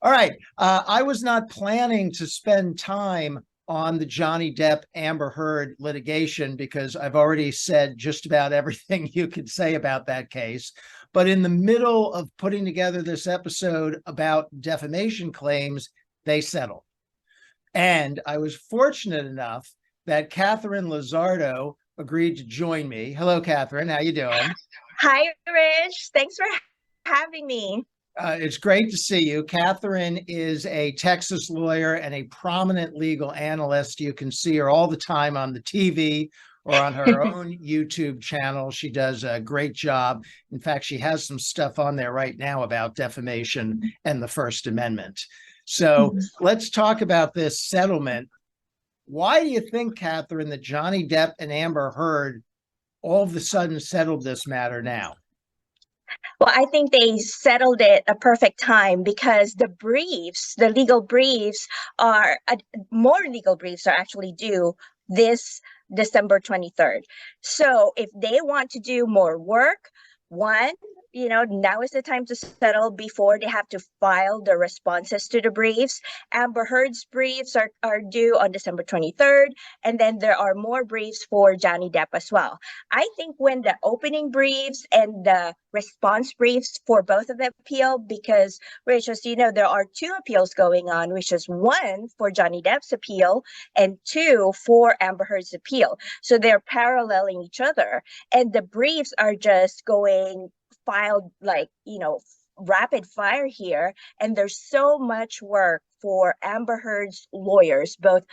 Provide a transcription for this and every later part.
All right. I was not planning to spend time on the Johnny Depp Amber Heard litigation because I've already said just about everything you could say about that case. But in the middle of putting together this episode about defamation claims, they settled. And I was fortunate enough that Katherine Lizardo agreed to join me. Hello, Katherine. How you doing? Hi, Rich. Thanks for having me. It's great to see you. Katherine is a Texas lawyer and a prominent legal analyst. You can see her all the time on the TV or on her own YouTube channel. She does a great job. In fact, she has some stuff on there right now about defamation and the First Amendment. So let's talk about this settlement. Why do you think, Katherine, that Johnny Depp and Amber Heard all of a sudden settled this matter now? Well, I think they settled it a perfect time because the legal briefs more legal briefs are actually due this December 23rd. So if they want to do more work, one, now is the time to settle before they have to file the responses to the briefs. Amber Heard's briefs are due on December 23rd, and then there are more briefs for Johnny Depp as well. I think when the opening briefs and the response briefs for both of them appeal, because, Rich, as you know, there are two appeals going on, which is one for Johnny Depp's appeal and two for Amber Heard's appeal. So they're paralleling each other, and the briefs are just going filed rapid fire here. And there's so much work for Amber Heard's lawyers, both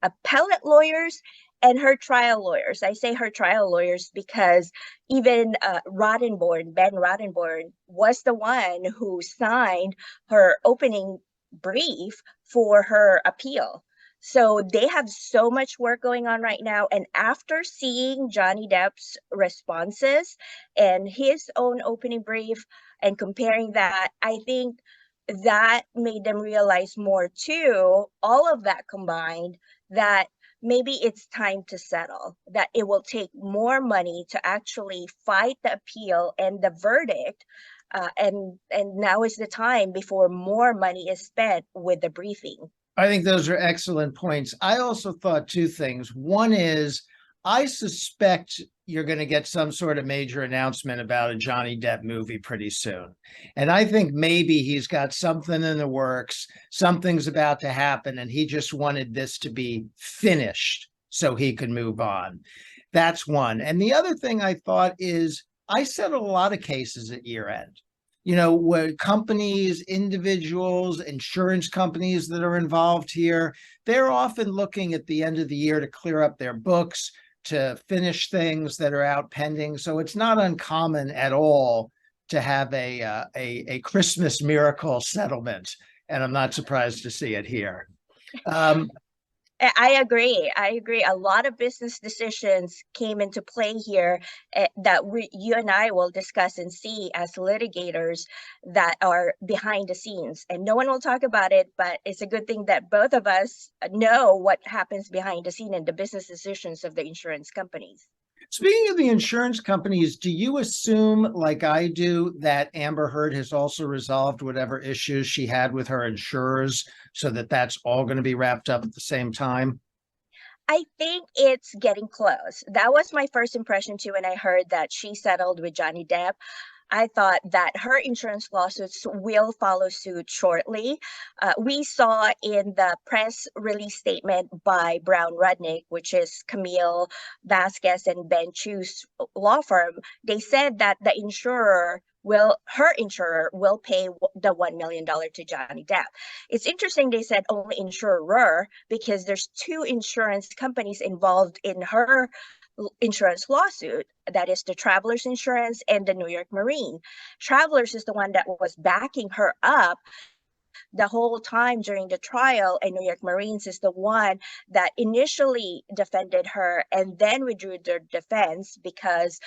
appellate lawyers and her trial lawyers. I say her trial lawyers because even Ben Roddenborn, was the one who signed her opening brief for her appeal. So they have so much work going on right now. And after seeing Johnny Depp's responses and his own opening brief and comparing that, I think that made them realize more too, all of that combined, that maybe it's time to settle, that it will take more money to actually fight the appeal and the verdict. And now is the time before more money is spent with the briefing. I think those are excellent points. I also thought two things. One is, I suspect you're going to get some sort of major announcement about a Johnny Depp movie pretty soon. And I think maybe he's got something in the works, something's about to happen, and he just wanted this to be finished so he could move on. That's one. And the other thing I thought is, I settled a lot of cases at year end. Where companies, individuals, insurance companies that are involved here, they're often looking at the end of the year to clear up their books, to finish things that are out pending. So it's not uncommon at all to have a Christmas miracle settlement, and I'm not surprised to see it here. I agree. I agree. A lot of business decisions came into play here that you and I will discuss and see as litigators that are behind the scenes. And no one will talk about it, but it's a good thing that both of us know what happens behind the scene and the business decisions of the insurance companies. Speaking of the insurance companies, do you assume, like I do, that Amber Heard has also resolved whatever issues she had with her insurers so that that's all going to be wrapped up at the same time? I think it's getting close. That was my first impression too when I heard that she settled with Johnny Depp. I thought that her insurance lawsuits will follow suit shortly. We saw in the press release statement by Brown Rudnick, which is Camille Vasquez and Ben Chu's law firm, they said that her insurer will pay the $1 million to Johnny Depp. It's interesting they said only insurer because there's two insurance companies involved in her insurance lawsuit, that is the Travelers Insurance and the New York Marine. Travelers is the one that was backing her up the whole time during the trial, and New York Marines is the one that initially defended her and then withdrew their defense because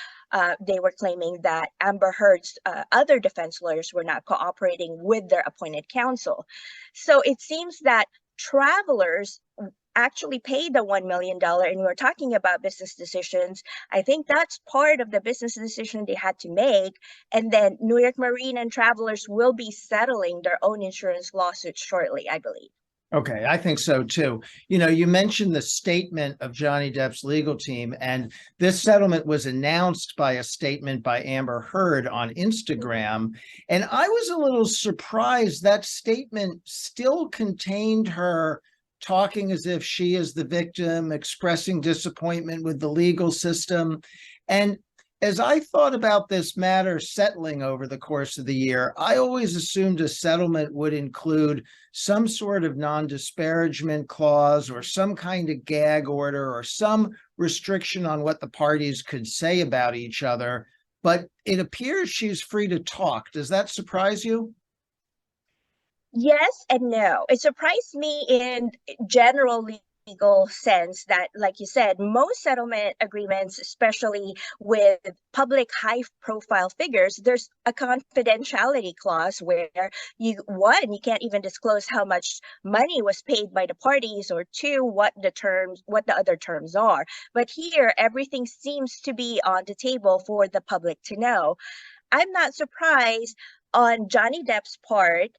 they were claiming that Amber Heard's other defense lawyers were not cooperating with their appointed counsel. So it seems that Travelers actually paid the $1 million, and we're talking about business decisions, I think that's part of the business decision they had to make. And then New York Marine and Travelers will be settling their own insurance lawsuit shortly, I believe. Okay, I think so too. You mentioned the statement of Johnny Depp's legal team, and this settlement was announced by a statement by Amber Heard on Instagram. And I was a little surprised that statement still contained her talking as if she is the victim, expressing disappointment with the legal system. And as I thought about this matter settling over the course of the year, I always assumed a settlement would include some sort of non-disparagement clause or some kind of gag order or some restriction on what the parties could say about each other. But it appears she's free to talk. Does that surprise you? Yes and no. It surprised me in general legal sense that, like you said, most settlement agreements, especially with public high profile figures, there's a confidentiality clause where you can't even disclose how much money was paid by the parties, or two, what the other terms are. But here, everything seems to be on the table for the public to know. I'm not surprised on Johnny Depp's part,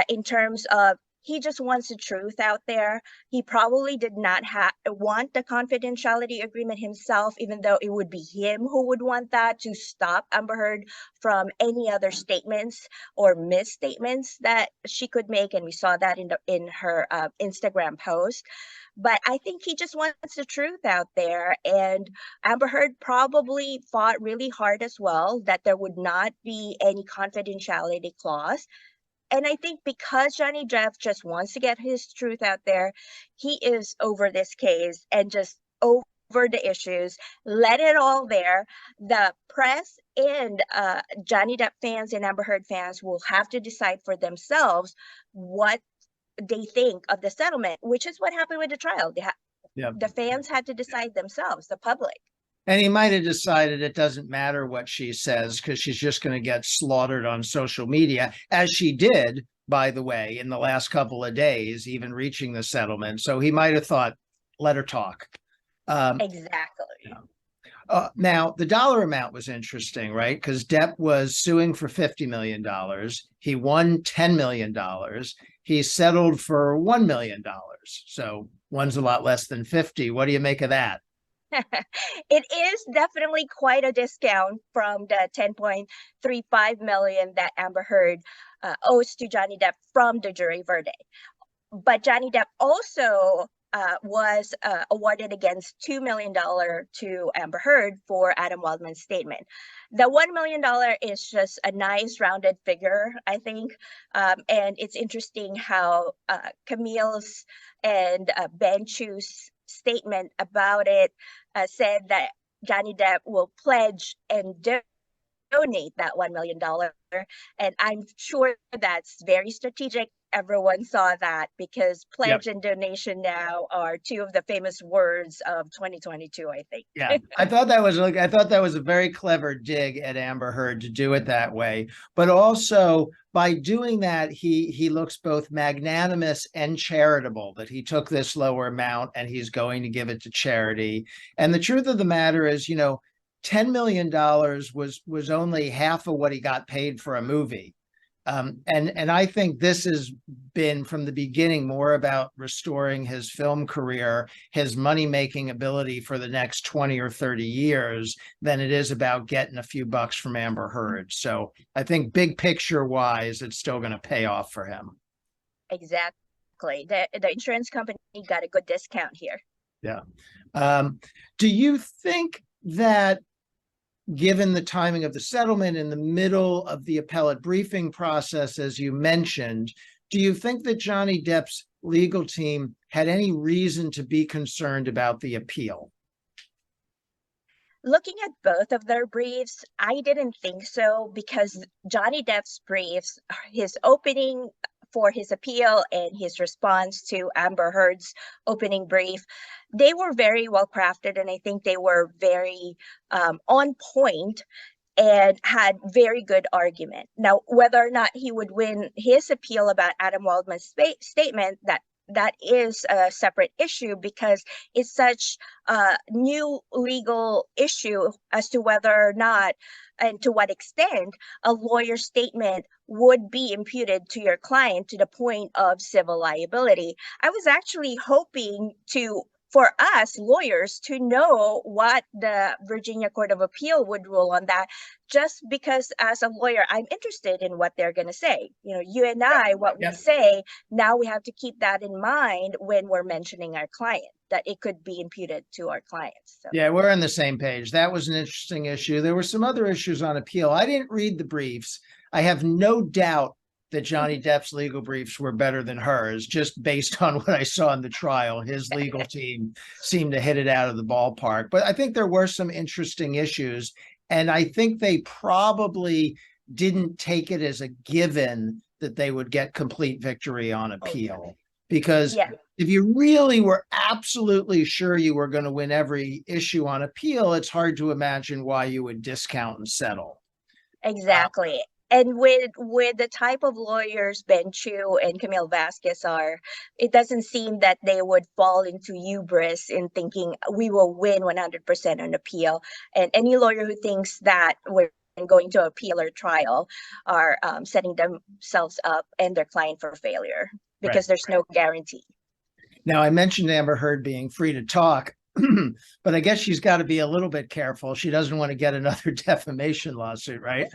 in terms of he just wants the truth out there. He probably did not want the confidentiality agreement himself, even though it would be him who would want that to stop Amber Heard from any other statements or misstatements that she could make, and we saw that in her Instagram post. But I think he just wants the truth out there, and Amber Heard probably fought really hard as well that there would not be any confidentiality clause. And I think because Johnny Depp just wants to get his truth out there, he is over this case and just over the issues, let it all there. The press and Johnny Depp fans and Amber Heard fans will have to decide for themselves what they think of the settlement, which is what happened with the trial. Yeah. The fans had to decide themselves, the public. And he might have decided it doesn't matter what she says because she's just going to get slaughtered on social media, as she did, by the way, in the last couple of days, even reaching the settlement. So he might have thought, let her talk. Exactly. Now, the dollar amount was interesting, right? Because Depp was suing for $50 million. He won $10 million. He settled for $1 million. So one's a lot less than 50. What do you make of that? It is definitely quite a discount from the 10.35 million that Amber Heard owes to Johnny Depp from the jury verdict. But Johnny Depp also was awarded against $2 million to Amber Heard for Adam Waldman's statement. The $1 million is just a nice rounded figure, I think. And it's interesting how Camille's and Ben Chu's statement about it said that Johnny Depp will pledge and donate that $1 million. And I'm sure that's very strategic. Everyone saw that because pledge and donation now are two of the famous words of 2022, I think. Yeah, I thought that was a very clever dig at Amber Heard to do it that way. But also by doing that, he looks both magnanimous and charitable, that he took this lower amount and he's going to give it to charity. And the truth of the matter is, $10 million was only half of what he got paid for a movie. And I think this has been from the beginning more about restoring his film career, his money-making ability for the next 20 or 30 years than it is about getting a few bucks from Amber Heard. So I think big picture wise, it's still going to pay off for him. Exactly. The insurance company got a good discount here. Yeah. Do you think that, given the timing of the settlement in the middle of the appellate briefing process, as you mentioned, do you think that Johnny Depp's legal team had any reason to be concerned about the appeal? Looking at both of their briefs, I didn't think so, because Johnny Depp's briefs, his opening for his appeal and his response to Amber Heard's opening brief, they were very well crafted, and I think they were very on point and had very good argument. Now, whether or not he would win his appeal about Adam Waldman's statement, that that is a separate issue because it's such a new legal issue as to whether or not and to what extent a lawyer's statement would be imputed to your client to the point of civil liability. I was actually hoping for us lawyers to know what the Virginia Court of Appeal would rule on that, just because as a lawyer, I'm interested in what they're going to say. You know, you and I, what we say, now we have to keep that in mind when we're mentioning our client, that it could be imputed to our clients. So. Yeah, we're on the same page. That was an interesting issue. There were some other issues on appeal. I didn't read the briefs. I have no doubt that Johnny Depp's legal briefs were better than hers, just based on what I saw in the trial. His legal team seemed to hit it out of the ballpark. But I think there were some interesting issues. And I think they probably didn't take it as a given that they would get complete victory on appeal. Because if you really were absolutely sure you were going to win every issue on appeal, it's hard to imagine why you would discount and settle. Exactly. And with the type of lawyers Ben Chu and Camille Vasquez are, it doesn't seem that they would fall into hubris in thinking we will win 100% on appeal. And any lawyer who thinks that we're going to appeal or trial are setting themselves up and their client for failure because there's no guarantee. Now, I mentioned Amber Heard being free to talk, but I guess she's got to be a little bit careful. She doesn't want to get another defamation lawsuit, right?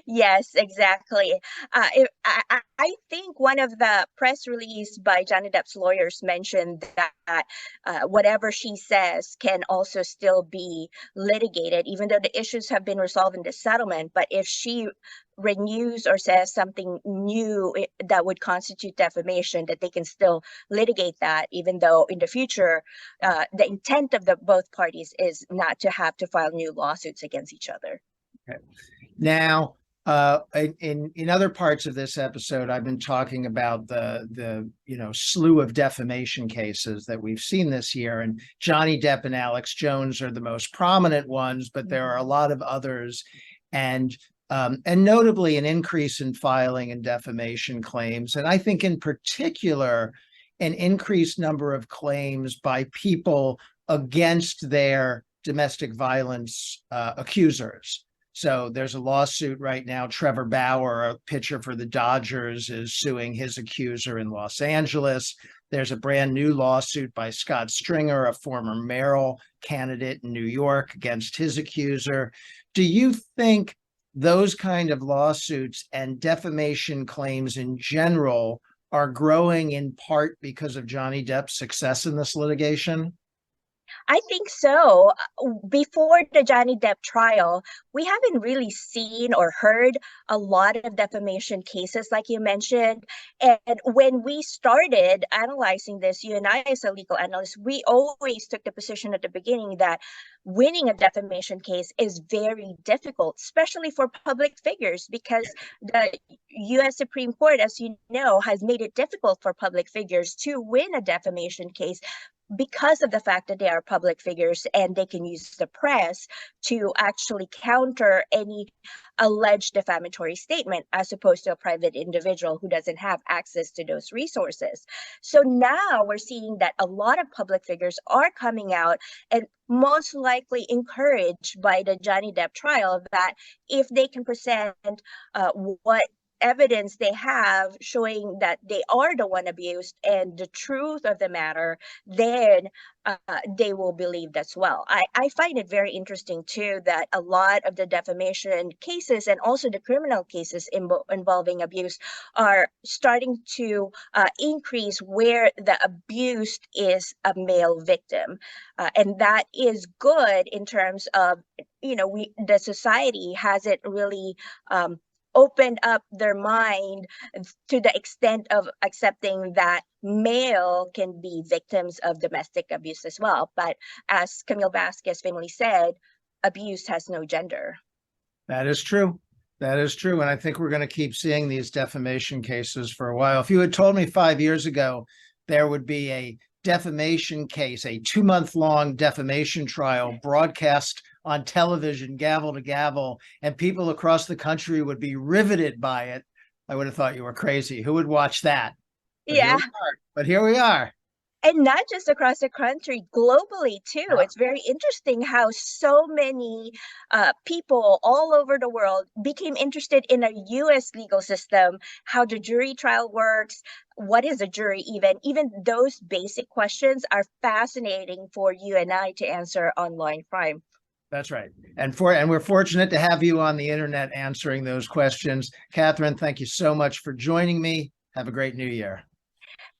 Yes, exactly. I think one of the press release by Johnny Depp's lawyers mentioned that whatever she says can also still be litigated, even though the issues have been resolved in the settlement. But if she renews or says something new that would constitute defamation, that they can still litigate that, even though in the future, the intent of the both parties is not to have to file new lawsuits against each other. Okay. Now, in other parts of this episode, I've been talking about the slew of defamation cases that we've seen this year, and Johnny Depp and Alex Jones are the most prominent ones, but there are a lot of others, and notably an increase in filing and defamation claims, and I think in particular an increased number of claims by people against their domestic violence accusers. So there's a lawsuit right now. Trevor Bauer, a pitcher for the Dodgers, is suing his accuser in Los Angeles. There's a brand new lawsuit by Scott Stringer, a former mayoral candidate in New York, against his accuser. Do you think those kind of lawsuits and defamation claims in general are growing in part because of Johnny Depp's success in this litigation? I think so. Before the Johnny Depp trial, we haven't really seen or heard a lot of defamation cases like you mentioned. And when we started analyzing this, you and I as a legal analyst, we always took the position at the beginning that winning a defamation case is very difficult, especially for public figures, because the U.S. Supreme Court, as you know, has made it difficult for public figures to win a defamation case because of the fact that they are public figures and they can use the press to actually counter any alleged defamatory statement, as opposed to a private individual who doesn't have access to those resources. So now we're seeing that a lot of public figures are coming out, and most likely encouraged by the Johnny Depp trial, that if they can present what evidence they have showing that they are the one abused and the truth of the matter, then they will believe as well. I find it very interesting too that a lot of the defamation cases and also the criminal cases involving abuse are starting to increase where the abused is a male victim, and that is good in terms of, the society hasn't really opened up their mind to the extent of accepting that male can be victims of domestic abuse as well. But as Camille Vasquez famously said, abuse has no gender. That is true. That is true. And I think we're going to keep seeing these defamation cases for a while. If you had told me 5 years ago there would be a defamation case, a 2-month-long defamation trial broadcast on television, gavel to gavel, and people across the country would be riveted by it, I would have thought you were crazy. Who would watch that? But here Yeah. we are. But here we are. And not just across the country, globally too. Yeah, It's very interesting how so many people all over the world became interested in a US legal system, how the jury trial works, what is a jury even. Even those basic questions are fascinating for you and I to answer on Law and Crime. that's right. And we're fortunate to have you on the internet answering those questions. Katherine, thank you so much for joining me. Have a great new year.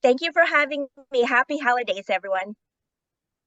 Thank you for having me. Happy holidays, everyone.